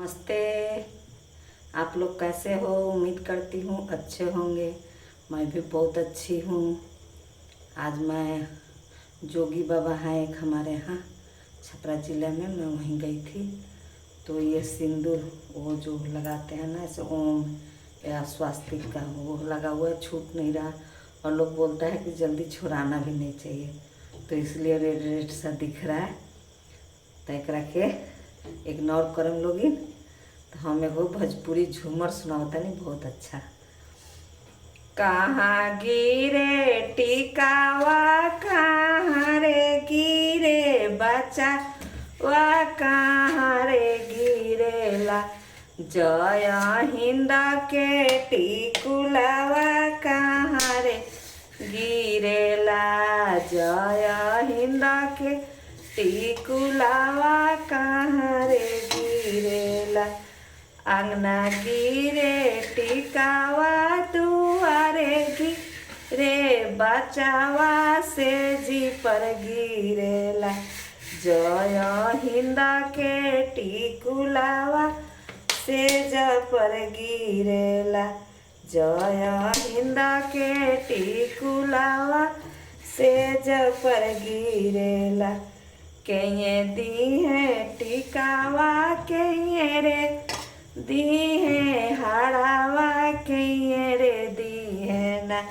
नमस्ते। आप लोग कैसे हो? उम्मीद करती हूँ अच्छे होंगे। मैं भी बहुत अच्छी हूँ। आज मैं जोगी बाबा हैं एक हमारे यहाँ छपरा ज़िले में, मैं वहीं गई थी। तो ये सिंदूर वो जो लगाते हैं ना, ऐसे ओम या स्वास्तिक का वो लगा हुआ है, छूट नहीं रहा। और लोग बोलता है कि जल्दी छुड़ाना भी नहीं चाहिए, तो इसलिए रेड रेड सा दिख रहा है। तय रखे इग्नोर करम लोगी। तो हम एगो भोजपुरी झूमर सुनावता नहीं, बहुत अच्छा। कहाँ गिरे टिकावा, कहाँ रे गिरे बच्चा वा, कहाँ रे गिरेला जय हिंद के टिकुलावा, कहाँ रे गिरेला जय हिंद के टिकुलावा, कहाँ रे गिरेला अंगना गिरे टिकावा, दुआरे गिरे बचावा से जी पर गिरेला जय हिंद के टिकुलावा से ज पर गिरेला जय हिंद के टिकुलावा से ज पर गिरेला। कहीं दी है टिकावा, कहीं रे दी है हड़ावा, कहीं रे दी है ना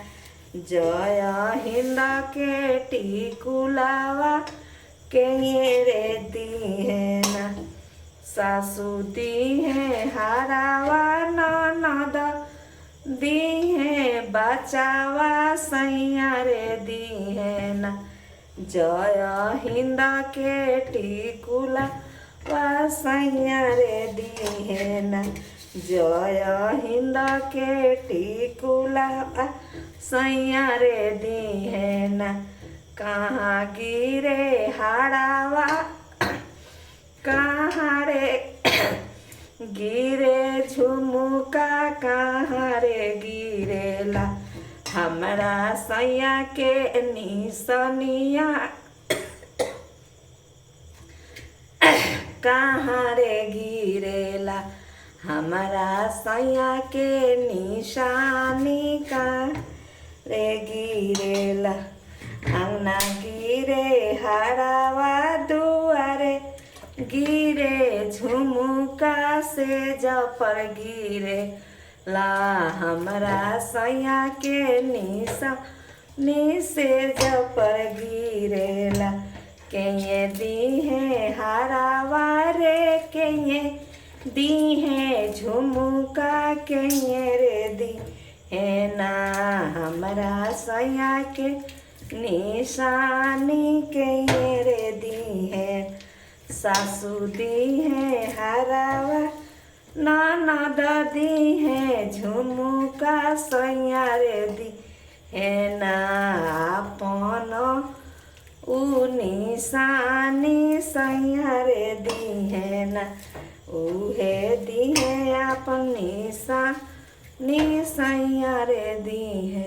जय हिंद के टिकुलावा, कहीं रे दी है ना। सासू दी है हड़ावा, ननद दी है बचावा, सैया रे दी है ना जय हिंद के टिकुलावा, सैया रे दी है ना जय हिंद के टिकुलावा, सैया रे दी है ना। कहाँ गिरे हड़ावा, कहाँ रे गिरे झुमुका, कहाँ रे गिरेला हमरा सैया के निसनिया, कहाँ रे गिरेला हमारा सैया के निशानी, कहाँ रे गिरेला अंगना गिरे हड़ावा, दुआरे गिरे झुमुका से ज पर गिरे ला हमरा सैया के निशानी से ज पर गिरेला। कहीं दी है हरावा रे, कहीं दी है झुमुका, कहीं रे दी है ना हमरा सैया के निशानी, कहीं रे दी है। सासू दी है हरावा, ननद दी है झुमुका, सैया रे दी है ना अपन ऊ निशानी, सैया रे दी है ना उहे दी है अपन निशानी, सैया रे दी है।